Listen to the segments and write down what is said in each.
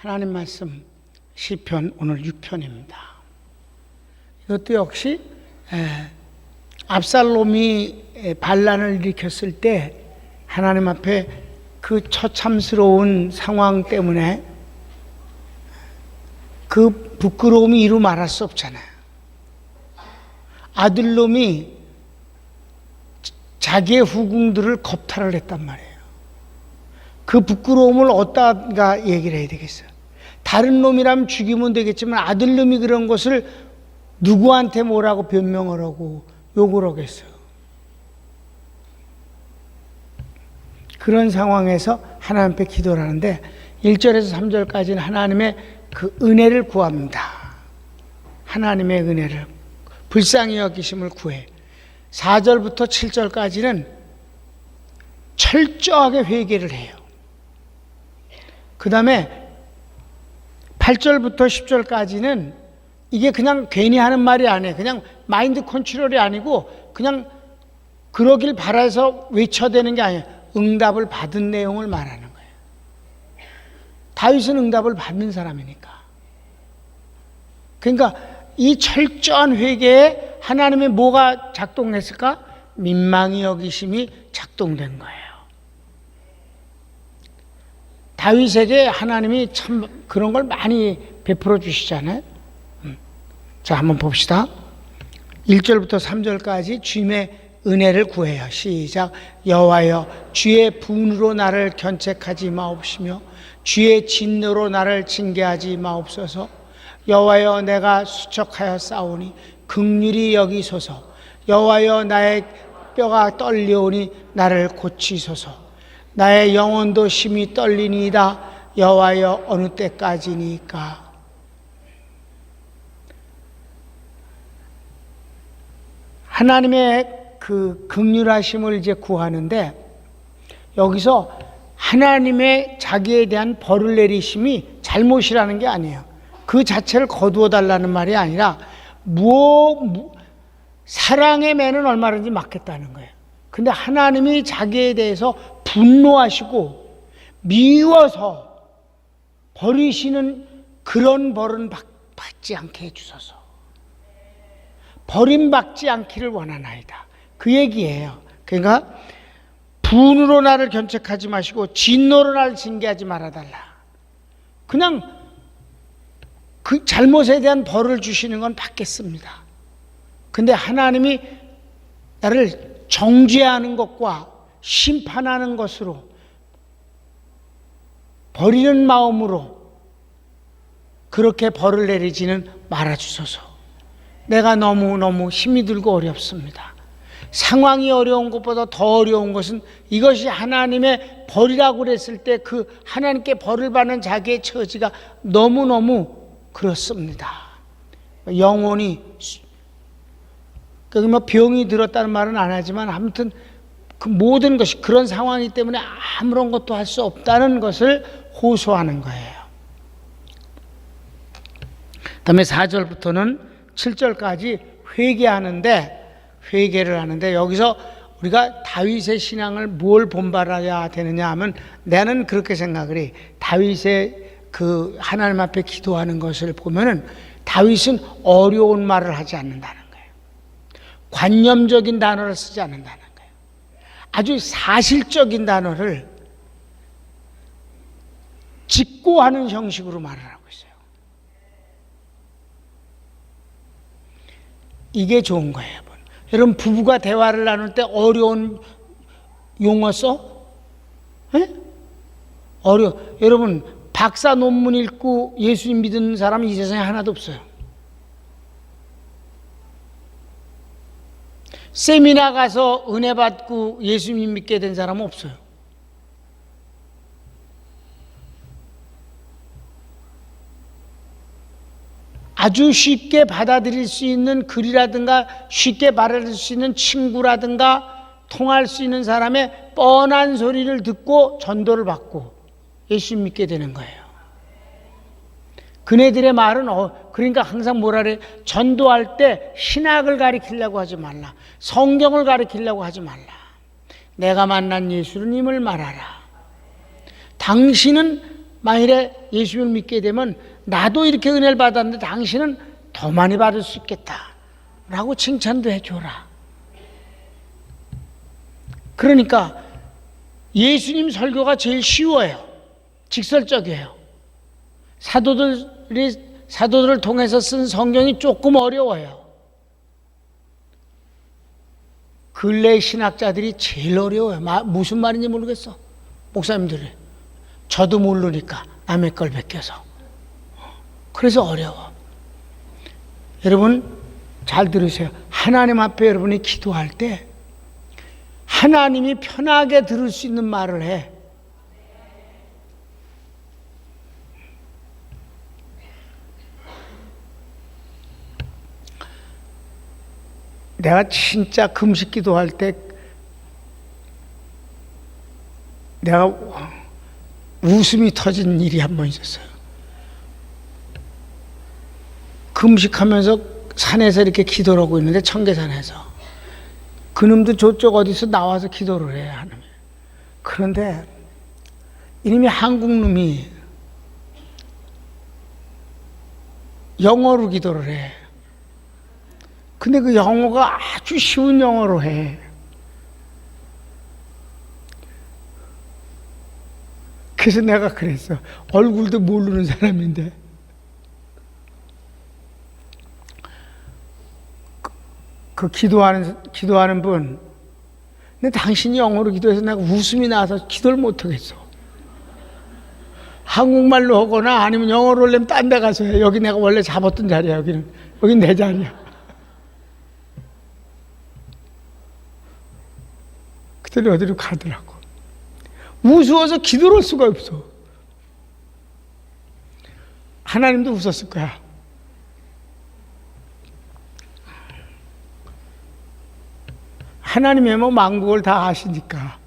하나님 말씀 시편 오늘 6편입니다. 이것도 역시 압살롬이 반란을 일으켰을 때 하나님 앞에 그 처참스러운 상황 때문에 그 부끄러움이 이루 말할 수 없잖아요. 아들놈이 자기의 후궁들을 겁탈을 했단 말이에요. 그 부끄러움을 어디다가 얘기를 해야 되겠어요? 다른 놈이라면 죽이면 되겠지만 아들놈이 그런 것을 누구한테 뭐라고 변명을 하고 욕을 하겠어요. 그런 상황에서 하나님 앞에 기도를 하는데 1절에서 3절까지는 하나님의 그 은혜를 구합니다. 하나님의 은혜를, 불쌍히 여기심을 구해. 4절부터 7절까지는 철저하게 회개를 해요. 그 다음에 8절부터 10절까지는 이게 그냥 괜히 하는 말이 아니에요. 그냥 마인드 컨트롤이 아니고 그냥 그러길 바라서 외쳐대는 게 아니에요. 응답을 받은 내용을 말하는 거예요. 다윗은 응답을 받는 사람이니까. 그러니까 이 철저한 회개에 하나님의 뭐가 작동했을까? 민망히 여기심이 작동된 거예요. 다윗에게 하나님이 참 그런 걸 많이 베풀어 주시잖아요. 자, 한번 봅시다. 1절부터 3절까지 주님의 은혜를 구해요. 시작. 여호와여, 주의 분으로 나를 견책하지 마옵시며 주의 진노로 나를 징계하지 마옵소서. 여호와여, 내가 수척하여 싸우니 긍휼히 여기소서. 여호와여, 나의 뼈가 떨려오니 나를 고치소서. 나의 영혼도 심히 떨리니이다. 여호와여, 어느 때까지니까. 하나님의 그 긍휼하심을 이제 구하는데 여기서 하나님의 자기에 대한 벌을 내리심이 잘못이라는 게 아니에요. 그 자체를 거두어 달라는 말이 아니라 사랑의 매는 얼마든지 맞겠다는 거예요. 근데 하나님이 자기에 대해서 분노하시고 미워서 버리시는 그런 벌은 받지 않게 해주소서. 버림받지 않기를 원하나이다. 그 얘기예요. 그러니까 분으로 나를 견책하지 마시고 진노로 나를 징계하지 말아달라. 그냥 그 잘못에 대한 벌을 주시는 건 받겠습니다. 근데 하나님이 나를 정죄하는 것과 심판하는 것으로 버리는 마음으로 그렇게 벌을 내리지는 말아주소서. 내가 너무너무 힘이 들고 어렵습니다. 상황이 어려운 것보다 더 어려운 것은 이것이 하나님의 벌이라고 그랬을 때 그 하나님께 벌을 받는 자기의 처지가 너무너무 그렇습니다. 영혼이 뭐 병이 들었다는 말은 안 하지만 아무튼 그 모든 것이 그런 상황이기 때문에 아무런 것도 할 수 없다는 것을 호소하는 거예요. 그다음에 4절부터는 7절까지 회개를 하는데 여기서 우리가 다윗의 신앙을 뭘 본받아야 되느냐 하면 나는 그렇게 생각을 해. 다윗의 그 하나님 앞에 기도하는 것을 보면은 다윗은 어려운 말을 하지 않는다는 거예요. 관념적인 단어를 쓰지 않는다는 거예요. 아주 사실적인 단어를 직고하는 형식으로 말을 하고 있어요. 이게 좋은 거예요. 여러분, 부부가 대화를 나눌 때 어려운 용어 써? 여러분, 박사 논문 읽고 예수님 믿는 사람은 이 세상에 하나도 없어요. 세미나 가서 은혜 받고 예수님 믿게 된 사람은 없어요. 아주 쉽게 받아들일 수 있는 글이라든가 쉽게 받아들일 수 있는 친구라든가 통할 수 있는 사람의 뻔한 소리를 듣고 전도를 받고 예수 믿게 되는 거예요. 그네들의 말은 그러니까 항상 뭐라 그래? 전도할 때 신학을 가리키려고 하지 말라. 성경을 가리키려고 하지 말라. 내가 만난 예수님을 말하라. 당신은 만일에 예수님을 믿게 되면 나도 이렇게 은혜를 받았는데 당신은 더 많이 받을 수 있겠다 라고 칭찬도 해줘라. 그러니까 예수님 설교가 제일 쉬워요. 직설적이에요. 사도들을 통해서 쓴 성경이 조금 어려워요. 근래 신학자들이 제일 어려워요. 무슨 말인지 모르겠어. 목사님들이. 저도 모르니까 남의 걸 베껴서. 그래서 어려워. 여러분 잘 들으세요. 하나님 앞에 여러분이 기도할 때 하나님이 편하게 들을 수 있는 말을 해. 내가 진짜 금식 기도할 때 내가 웃음이 터진 일이 한 번 있었어요. 금식하면서 산에서 이렇게 기도를 하고 있는데, 청계산에서 그놈도 저쪽 어디서 나와서 기도를 해 하나님. 그런데 이놈이 한국 놈이 영어로 기도를 해. 근데 그 영어가 아주 쉬운 영어로 해. 그래서 내가 그랬어. 얼굴도 모르는 사람인데. 그 기도하는 분, 근데 당신이 영어로 기도해서 내가 웃음이 나서 기도를 못 하겠어. 한국말로 하거나 아니면 영어로 하려면 딴 데 가서 해. 여기 내가 원래 잡았던 자리야. 여기는 내 자리야. 그들이 어디로 가더라고. 우스워서 기도를 할 수가 없어. 하나님도 웃었을 거야. 하나님이 뭐 만국을 다 아시니까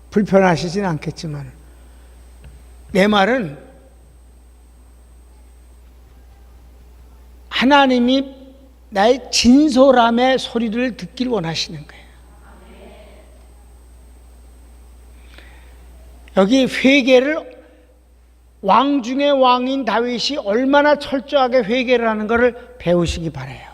불편하시진 않겠지만, 내 말은 하나님이 나의 진솔함의 소리를 듣길 원하시는 거예요. 여기 회개를, 왕 중의 왕인 다윗이 얼마나 철저하게 회개를 하는 것을 배우시기 바라요.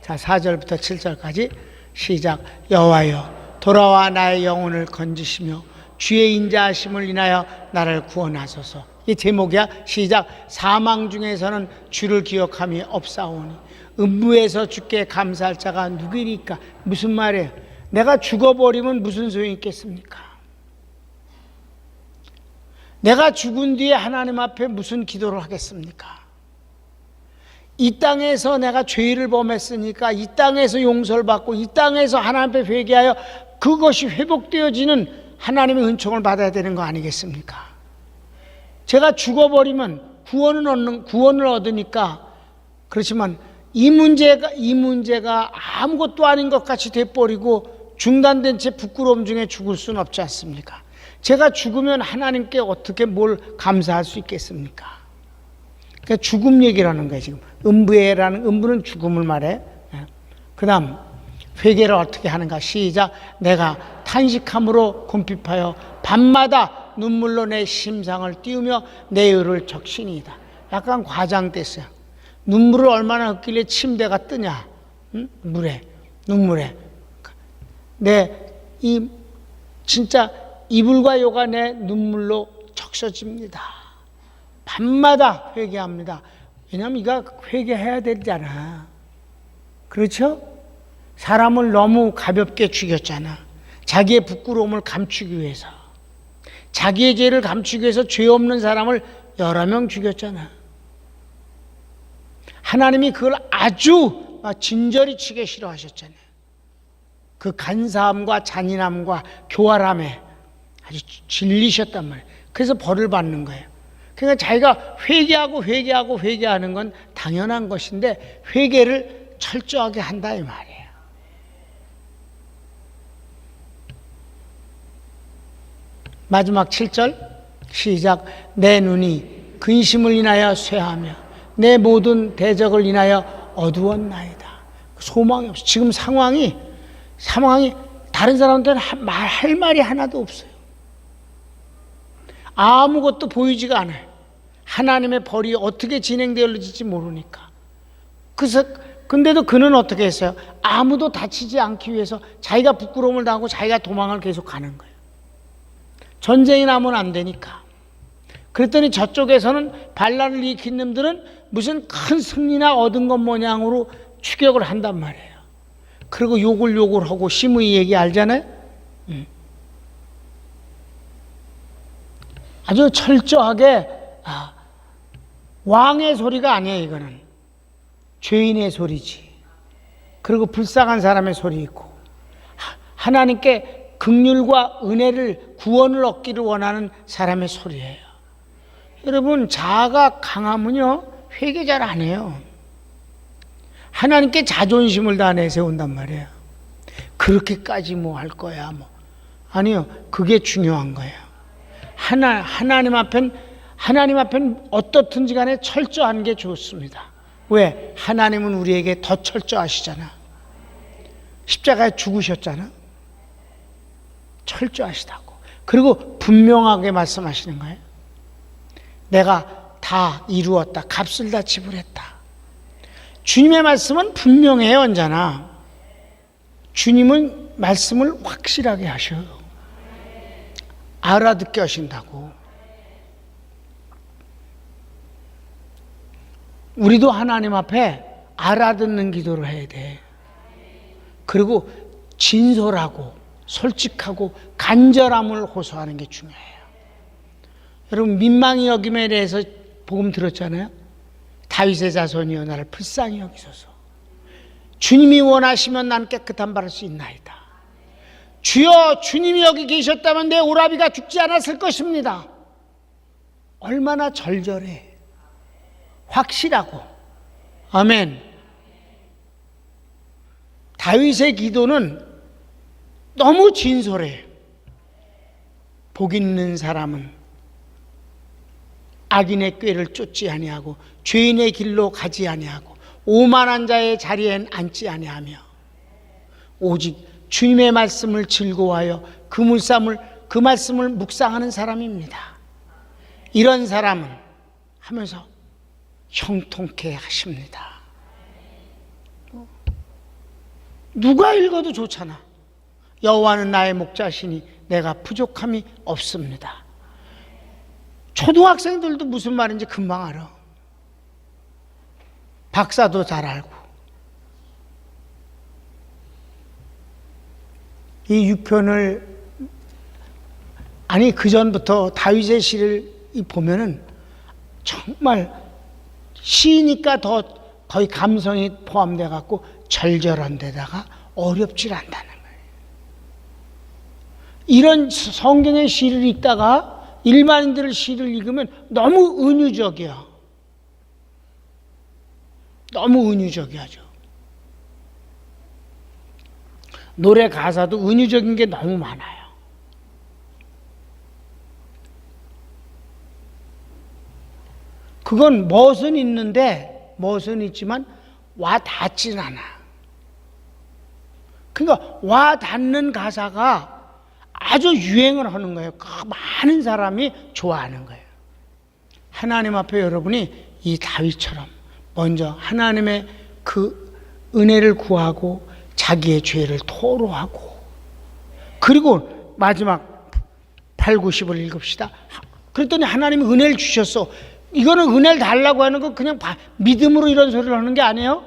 자, 4절부터 7절까지 시작. 여호와여, 돌아와 나의 영혼을 건지시며 주의 인자하심을 인하여 나를 구원하소서. 이 제목이야. 시작. 사망 중에서는 주를 기억함이 없사오니 음부에서 주께 감사할 자가 누구니까. 무슨 말이에요? 내가 죽어버리면 무슨 소용이 있겠습니까? 내가 죽은 뒤에 하나님 앞에 무슨 기도를 하겠습니까? 이 땅에서 내가 죄를 범했으니까 이 땅에서 용서를 받고 이 땅에서 하나님 앞에 회개하여 그것이 회복되어지는 하나님의 은총을 받아야 되는 거 아니겠습니까? 제가 죽어버리면 구원을 얻으니까. 그렇지만 이 문제가 아무것도 아닌 것 같이 돼버리고 중단된 채 부끄러움 중에 죽을 수는 없지 않습니까? 제가 죽으면 하나님께 어떻게 뭘 감사할 수 있겠습니까? 그러니까 죽음 얘기라는 거예요. 지금 음부는 죽음을 말해. 그 다음 회개를 어떻게 하는가. 시작. 내가 탄식함으로 궁핍하여 밤마다 눈물로 내 심상을 띄우며 내 의를 적시니이다. 약간 과장됐어요. 눈물을 얼마나 흘리길래 침대가 뜨냐. 눈물에 진짜 이불과 요가 내 눈물로 적셔집니다. 밤마다 회개합니다. 왜냐하면 이거 회개해야 되잖아. 그렇죠? 사람을 너무 가볍게 죽였잖아. 자기의 부끄러움을 감추기 위해서. 자기의 죄를 감추기 위해서 죄 없는 사람을 여러 명 죽였잖아. 하나님이 그걸 아주 진절이 치게 싫어하셨잖아요. 그 간사함과 잔인함과 교활함에 아주 질리셨단 말이에요. 그래서 벌을 받는 거예요. 그러니까 자기가 회개하는 건 당연한 것인데 회개를 철저하게 한다 이 말이에요. 마지막 7절 시작. 내 눈이 근심을 인하여 쇠하며 내 모든 대적을 인하여 어두웠나이다. 소망이 없어. 지금 상황이 다른 사람들은 할 말이 하나도 없어요. 아무것도 보이지가 않아요. 하나님의 벌이 어떻게 진행되어질지 모르니까. 그래서 근데도 그는 어떻게 했어요? 아무도 다치지 않기 위해서 자기가 부끄러움을 당하고 자기가 도망을 계속 가는 거예요. 전쟁이 나면 안 되니까. 그랬더니 저쪽에서는 반란을 일으킨 놈들은 무슨 큰 승리나 얻은 것 모양으로 추격을 한단 말이에요. 그리고 욕을 하고 심의 얘기 알잖아요. 아주 철저하게 왕의 소리가 아니에요. 이거는 죄인의 소리지. 그리고 불쌍한 사람의 소리 있고, 하나님께 긍휼과 은혜를, 구원을 얻기를 원하는 사람의 소리예요. 여러분, 자아가 강하면요 회개 잘 안 해요. 하나님께 자존심을 다 내세운단 말이에요. 그렇게까지 뭐 할 거야 뭐. 아니요, 그게 중요한 거예요. 하나님 앞엔 어떻든지 간에 철저한 게 좋습니다. 왜? 하나님은 우리에게 더 철저하시잖아. 십자가에 죽으셨잖아. 철저하시다고. 그리고 분명하게 말씀하시는 거예요. 내가 다 이루었다. 값을 다 지불했다. 주님의 말씀은 분명해요. 언제나 주님은 말씀을 확실하게 하셔요. 알아듣게 하신다고. 우리도 하나님 앞에 알아듣는 기도를 해야 돼. 그리고 진솔하고 솔직하고 간절함을 호소하는 게 중요해요. 여러분, 민망히 여김에 대해서 복음 들었잖아요. 다윗의 자손이여 나를 불쌍히 여기소서. 주님이 원하시면 난 깨끗한 바를 수 있나이다. 주여, 주님이 여기 계셨다면 내 오라비가 죽지 않았을 것입니다. 얼마나 절절해. 확실하고. 아멘. 다윗의 기도는 너무 진솔해. 복 있는 사람은 악인의 꾀를 쫓지 아니하고 죄인의 길로 가지 아니하고 오만한 자의 자리엔 앉지 아니하며 오직 주님의 말씀을 즐거워하여 그 말씀을 묵상하는 사람입니다. 이런 사람은 하면서 형통케 하십니다. 누가 읽어도 좋잖아. 여호와는 나의 목자시니 내가 부족함이 없습니다. 초등학생들도 무슨 말인지 금방 알아. 박사도 잘 알고. 이 6편을 그 전부터 다윗의 시를 보면은 정말 시니까 더 거의 감성이 포함돼 갖고 절절한 데다가 어렵질 않다는 거예요. 이런 성경의 시를 읽다가 일반인들의 시를 읽으면 너무 은유적이야. 너무 은유적이하죠. 노래 가사도 은유적인 게 너무 많아요. 그건 멋은 있지만 와 닿진 않아. 그러니까 와 닿는 가사가 아주 유행을 하는 거예요. 많은 사람이 좋아하는 거예요. 하나님 앞에 여러분이 이 다윗처럼 먼저 하나님의 그 은혜를 구하고 자기의 죄를 토로하고, 그리고 마지막 8, 90을 읽읍시다. 그랬더니 하나님이 은혜를 주셨어. 이거는 은혜를 달라고 하는 거 그냥 믿음으로 이런 소리를 하는 게 아니에요.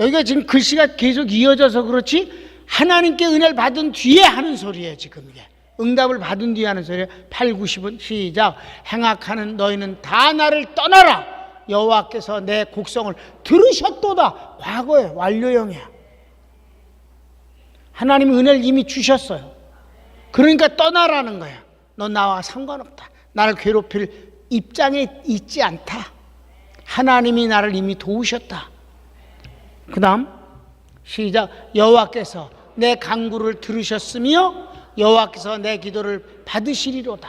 여기가 지금 글씨가 계속 이어져서 그렇지 하나님께 은혜를 받은 뒤에 하는 소리예요. 지금 이게 응답을 받은 뒤에 하는 소리예요. 8, 90은 시작. 행악하는 너희는 다 나를 떠나라. 여호와께서 내 곡성을 들으셨도다. 과거에 완료형이야. 하나님이 은혜를 이미 주셨어요. 그러니까 떠나라는 거야. 너 나와 상관없다. 나를 괴롭힐 입장에 있지 않다. 하나님이 나를 이미 도우셨다. 그 다음 시작. 여호와께서 내 간구를 들으셨으며 여호와께서 내 기도를 받으시리로다.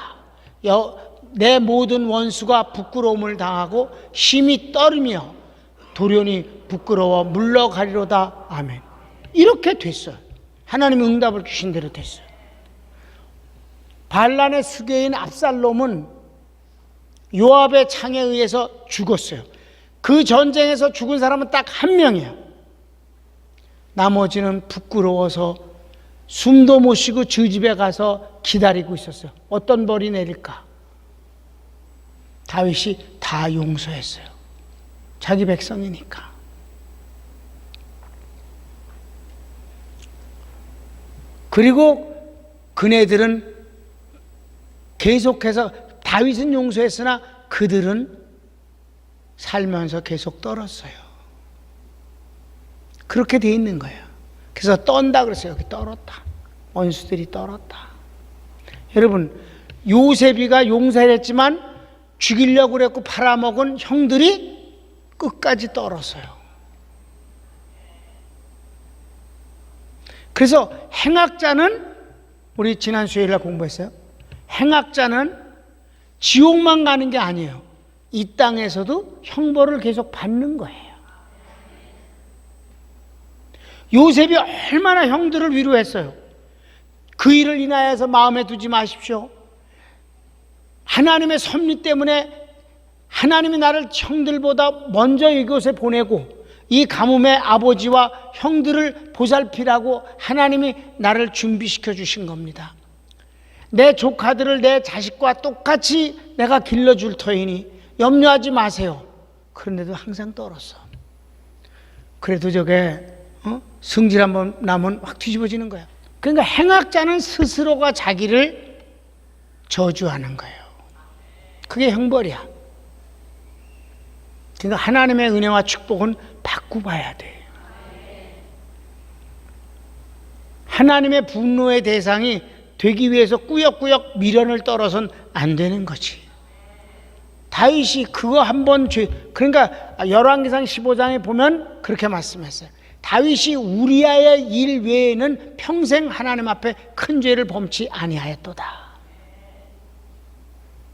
내 모든 원수가 부끄러움을 당하고 심히 떨으며 도련이 부끄러워 물러가리로다. 아멘. 이렇게 됐어요. 하나님이 응답을 주신 대로 됐어요. 반란의 수괴인 압살롬은 요압의 창에 의해서 죽었어요. 그 전쟁에서 죽은 사람은 딱 한 명이에요. 나머지는 부끄러워서 숨도 못 쉬고 저 집에 가서 기다리고 있었어요. 어떤 벌이 내릴까? 다윗이 다 용서했어요. 자기 백성이니까. 그리고 그네들은 계속해서 다윗은 용서했으나 그들은 살면서 계속 떨었어요. 그렇게 돼 있는 거예요. 그래서 떤다 그랬어요. 여기 떨었다. 원수들이 떨었다. 여러분, 요셉이가 용서를 했지만 죽이려고 그랬고 팔아먹은 형들이 끝까지 떨었어요. 그래서 행악자는, 우리 지난 수요일에 공부했어요. 행악자는 지옥만 가는 게 아니에요. 이 땅에서도 형벌을 계속 받는 거예요. 요셉이 얼마나 형들을 위로했어요. 그 일을 인하여서 마음에 두지 마십시오. 하나님의 섭리 때문에 하나님이 나를 형들보다 먼저 이곳에 보내고 이 가뭄의 아버지와 형들을 보살피라고 하나님이 나를 준비시켜 주신 겁니다. 내 조카들을 내 자식과 똑같이 내가 길러줄 터이니 염려하지 마세요. 그런데도 항상 떨었어. 그래도 저게 승질 한번 나면 확 뒤집어지는 거야. 그러니까 행악자는 스스로가 자기를 저주하는 거예요. 그게 형벌이야. 그러니까 하나님의 은혜와 축복은 받고 봐야 돼. 하나님의 분노의 대상이 되기 위해서 꾸역꾸역 미련을 떨어선 안 되는 거지. 다윗이 그거 한번 그러니까 열왕기상 15장에 보면 그렇게 말씀했어요. 다윗이 우리아의 일 외에는 평생 하나님 앞에 큰 죄를 범치 아니하였도다.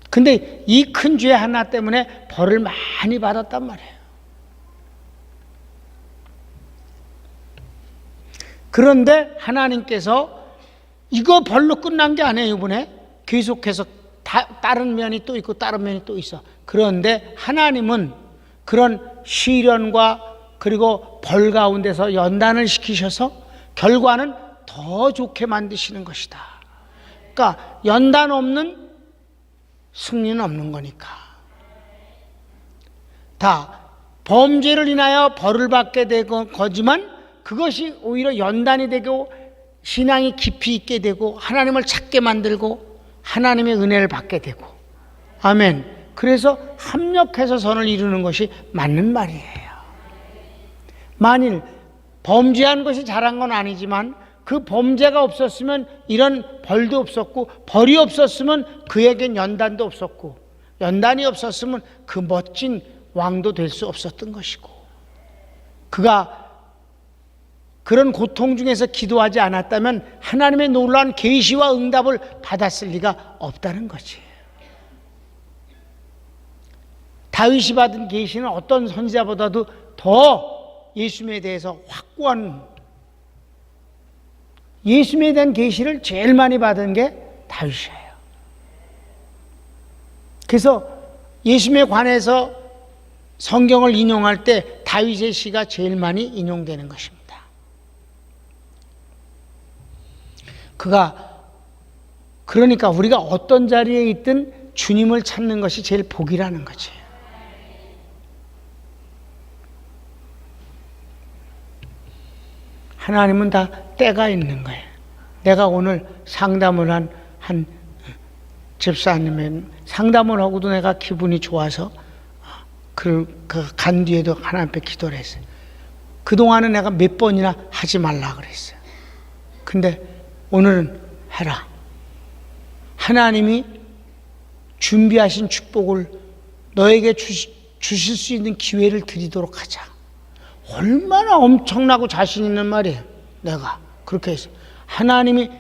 근데 이 큰 죄 하나 때문에 벌을 많이 받았단 말이에요. 그런데 하나님께서 이거 벌로 끝난 게 아니에요. 이번에 계속해서 다른 면이 또 있고 다른 면이 또 있어. 그런데 하나님은 그런 시련과 그리고 벌 가운데서 연단을 시키셔서 결과는 더 좋게 만드시는 것이다. 그러니까 연단 없는 승리는 없는 거니까. 다 범죄를 인하여 벌을 받게 되고 거지만 그것이 오히려 연단이 되고 신앙이 깊이 있게 되고 하나님을 찾게 만들고 하나님의 은혜를 받게 되고. 아멘. 그래서 합력해서 선을 이루는 것이 맞는 말이에요. 만일 범죄한 것이 잘한 건 아니지만 그 범죄가 없었으면 이런 벌도 없었고 벌이 없었으면 그에겐 연단도 없었고 연단이 없었으면 그 멋진 왕도 될 수 없었던 것이고 그가 그런 고통 중에서 기도하지 않았다면 하나님의 놀라운 계시와 응답을 받았을 리가 없다는 거지. 다윗이 받은 계시는 어떤 선지자보다도 더 예수님에 대해서 확고한 예수님에 대한 계시를 제일 많이 받은 게 다윗이에요. 그래서 예수님에 관해서 성경을 인용할 때 다윗의 시가 제일 많이 인용되는 것입니다. 그러니까 우리가 어떤 자리에 있든 주님을 찾는 것이 제일 복이라는 거지. 하나님은 다 때가 있는 거예요. 내가 오늘 상담을 한 집사님의 상담을 하고도 내가 기분이 좋아서 간 뒤에도 하나님 앞에 기도를 했어요. 그동안은 내가 몇 번이나 하지 말라 그랬어요. 근데 오늘은 해라. 하나님이 준비하신 축복을 너에게 주실 수 있는 기회를 드리도록 하자. 얼마나 엄청나고 자신 있는 말이에요. 내가 그렇게 해서 하나님이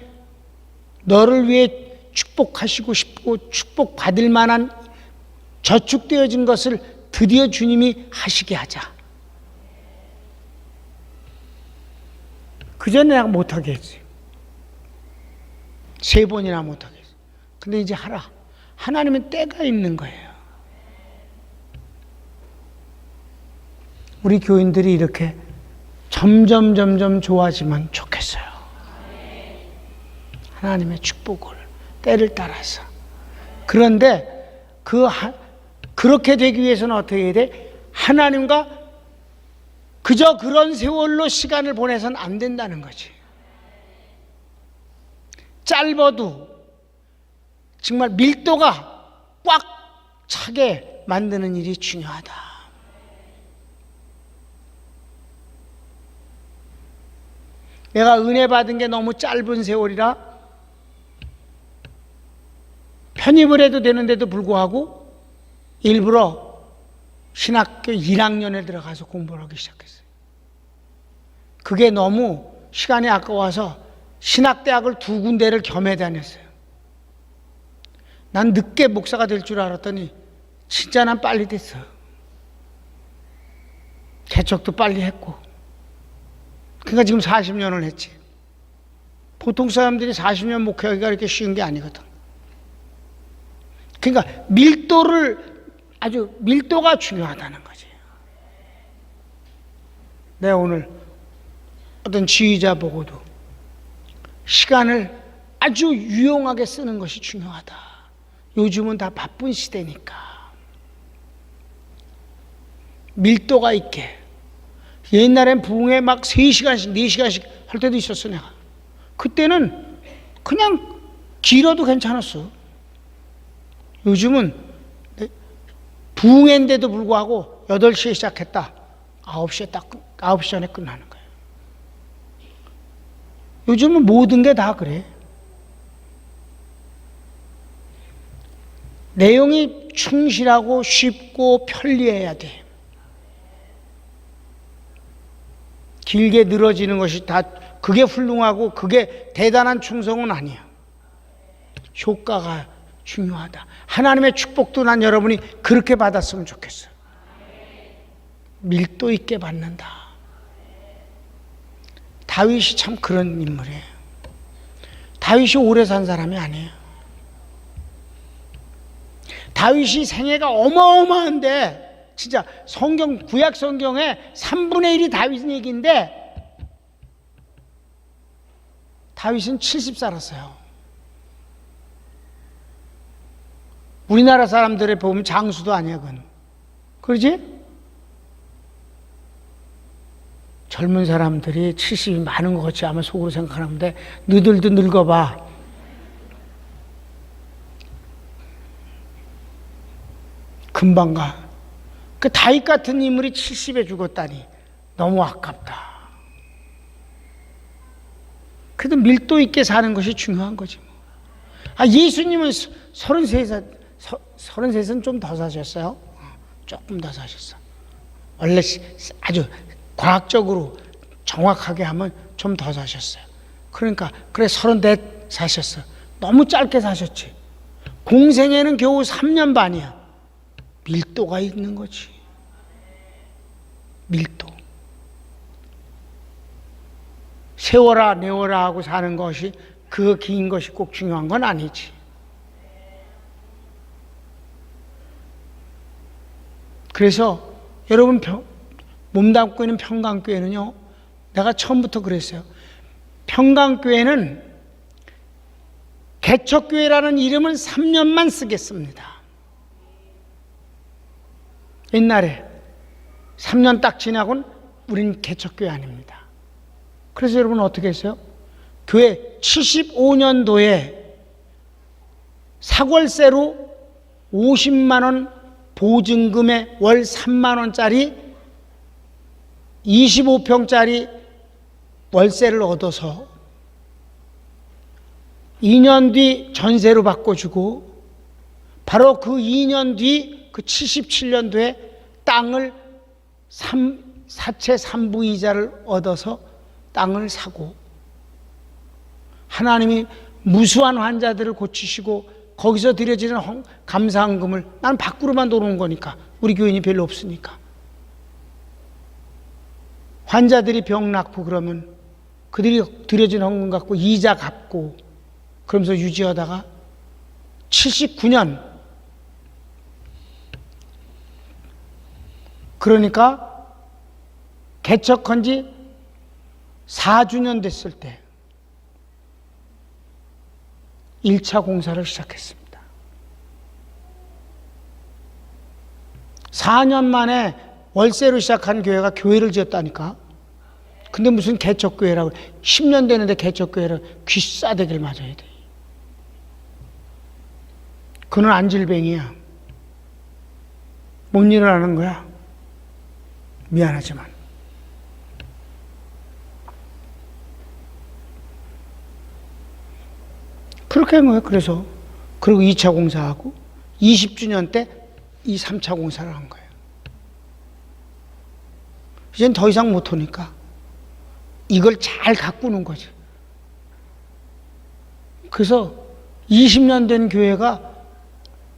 너를 위해 축복하시고 싶고 축복받을 만한 저축되어진 것을 드디어 주님이 하시게 하자. 그 전에 내가 못하게 했어요. 3번이나 못하게 했어요. 근데 이제 하라. 하나님은 때가 있는 거예요. 우리 교인들이 이렇게 점점 좋아지면 좋겠어요. 하나님의 축복을 때를 따라서. 그런데 그렇게 되기 위해서는 어떻게 해야 돼? 하나님과 그저 그런 세월로 시간을 보내서는 안 된다는 거지. 짧아도 정말 밀도가 꽉 차게 만드는 일이 중요하다. 내가 은혜 받은 게 너무 짧은 세월이라 편입을 해도 되는데도 불구하고 일부러 신학교 1학년에 들어가서 공부를 하기 시작했어요. 그게 너무 시간이 아까워서 신학대학을 2군데를 겸해 다녔어요. 난 늦게 목사가 될 줄 알았더니 진짜 난 빨리 됐어요. 개척도 빨리 했고. 그러니까 지금 40년을 했지. 보통 사람들이 40년 목회하기가 이렇게 쉬운 게 아니거든. 그러니까 밀도가 중요하다는 거지. 내가 오늘 어떤 지휘자 보고도 시간을 아주 유용하게 쓰는 것이 중요하다. 요즘은 다 바쁜 시대니까. 밀도가 있게. 옛날엔 부흥회 막 3시간씩, 4시간씩 할 때도 있었어, 내가. 그때는 그냥 길어도 괜찮았어. 요즘은 부흥회인데도 불구하고 8시에 시작했다. 9시 전에 끝나는 거예요. 요즘은 모든 게 다 그래. 내용이 충실하고 쉽고 편리해야 돼. 길게 늘어지는 것이 다 그게 훌륭하고 그게 대단한 충성은 아니야. 효과가 중요하다. 하나님의 축복도 난 여러분이 그렇게 받았으면 좋겠어요. 밀도 있게 받는다. 다윗이 참 그런 인물이에요. 다윗이 오래 산 사람이 아니에요. 다윗이 생애가 어마어마한데 진짜 구약 성경의 3분의 1이 다윗 얘기인데 다윗은 70 살았어요. 우리나라 사람들을 보면 장수도 아니야, 그건. 그러지? 젊은 사람들이 70이 많은 것 같이 아마 속으로 생각하는데 너희들도 늙어봐. 금방 가. 그 다윗 같은 인물이 70에 죽었다니 너무 아깝다. 그래도 밀도 있게 사는 것이 중요한 거지. 예수님은 33은 좀 더 사셨어요. 조금 더 사셨어. 원래 아주 과학적으로 정확하게 하면 좀 더 사셨어요. 그러니까 그래 34 사셨어. 너무 짧게 사셨지. 공생애는 겨우 3년 반이야. 밀도가 있는 거지. 밀도. 세워라 내워라 하고 사는 것이 그 긴 것이 꼭 중요한 건 아니지. 그래서 여러분 몸담고 있는 평강교회는요, 내가 처음부터 그랬어요. 평강교회는 개척교회라는 이름은 3년만 쓰겠습니다. 옛날에 3년 딱 지나고는 우린 개척교회 아닙니다. 그래서 여러분 어떻게 했어요? 교회 75년도에 사골세로 50만 원 보증금에 월 3만 원짜리 25평짜리 월세를 얻어서 2년 뒤 전세로 바꿔주고 바로 그 2년 뒤 그 77년도에 땅을 사채 3부 이자를 얻어서 땅을 사고 하나님이 무수한 환자들을 고치시고 거기서 드려지는 감사헌금을 난 밖으로만 도는 거니까 우리 교인이 별로 없으니까 환자들이 병 낫고 그러면 그들이 드려진 헌금 갖고 이자 갚고 그러면서 유지하다가 79년, 그러니까 개척한 지 4주년 됐을 때 1차 공사를 시작했습니다. 4년 만에 월세로 시작한 교회가 교회를 지었다니까. 근데 무슨 개척교회라고, 10년 되는데 개척교회를 귀싸대기를 맞아야 돼. 그는 안질뱅이야. 못 일어나는 거야. 미안하지만. 그렇게 한 거예요. 그래서 그리고 2차 공사하고 20주년 때 이 3차 공사를 한 거예요. 이젠 더 이상 못 오니까 이걸 잘 가꾸는 거지. 그래서 20년 된 교회가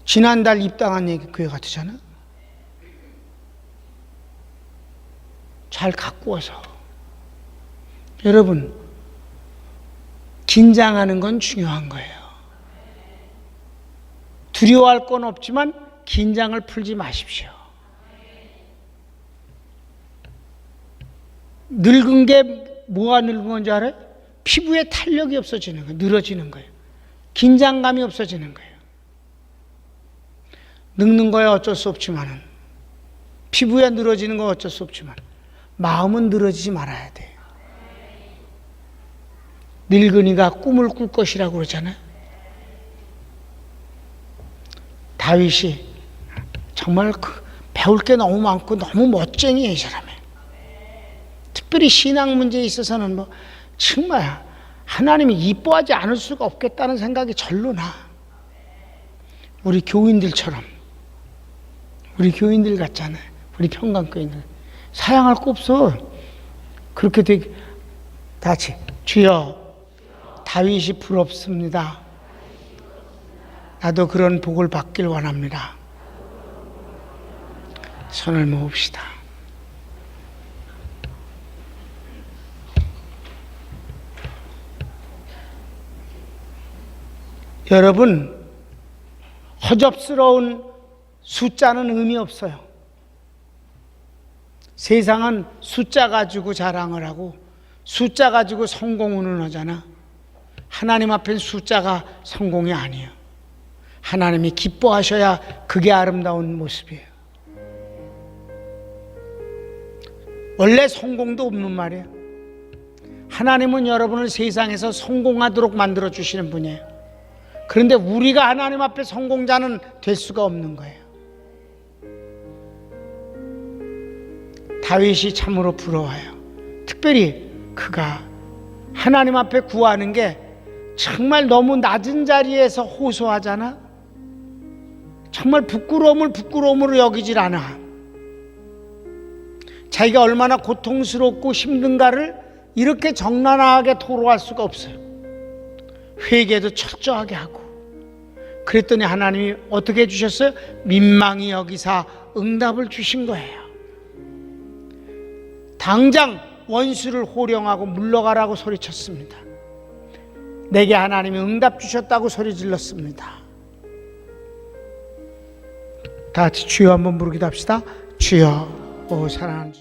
지난달 입당한 교회 같으잖아. 잘 가꾸어서. 여러분, 긴장하는 건 중요한 거예요. 두려워할 건 없지만 긴장을 풀지 마십시오. 늙은 게 뭐가 늙은 건지 알아요? 피부에 탄력이 없어지는 거예요. 늘어지는 거예요. 긴장감이 없어지는 거예요. 늙는 거야 어쩔 수 없지만은, 피부에 늘어지는 건 어쩔 수 없지만 마음은 늘어지지 말아야 돼요. 늙은이가 꿈을 꿀 것이라고 그러잖아요. 다윗이 정말 배울 게 너무 많고 너무 멋쟁이에요, 이 사람이. 특별히 신앙 문제에 있어서는 정말 하나님이 이뻐하지 않을 수가 없겠다는 생각이 절로 나. 우리 교인들처럼, 우리 교인들 같잖아요. 우리 평강교인들 사양할 거 없어. 그렇게 되게 다 같이 주여 다윗이 부럽습니다. 나도 그런 복을 받길 원합니다. 손을 모읍시다. 여러분, 허접스러운 숫자는 의미 없어요. 세상은 숫자 가지고 자랑을 하고 숫자 가지고 성공을 하잖아. 하나님 앞엔 숫자가 성공이 아니에요. 하나님이 기뻐하셔야 그게 아름다운 모습이에요. 원래 성공도 없는 말이에요. 하나님은 여러분을 세상에서 성공하도록 만들어 주시는 분이에요. 그런데 우리가 하나님 앞에 성공자는 될 수가 없는 거예요. 다윗이 참으로 부러워요. 특별히 그가 하나님 앞에 구하는 게 정말 너무 낮은 자리에서 호소하잖아. 정말 부끄러움을 부끄러움으로 여기질 않아. 자기가 얼마나 고통스럽고 힘든가를 이렇게 적나라하게 토로할 수가 없어요. 회개도 철저하게 하고. 그랬더니 하나님이 어떻게 해주셨어요? 민망히 여기사 응답을 주신 거예요. 당장 원수를 호령하고 물러가라고 소리쳤습니다. 내게 하나님이 응답 주셨다고 소리 질렀습니다. 다 같이 주여 한번 부르기도 합시다. 주여, 오 사랑하는 주.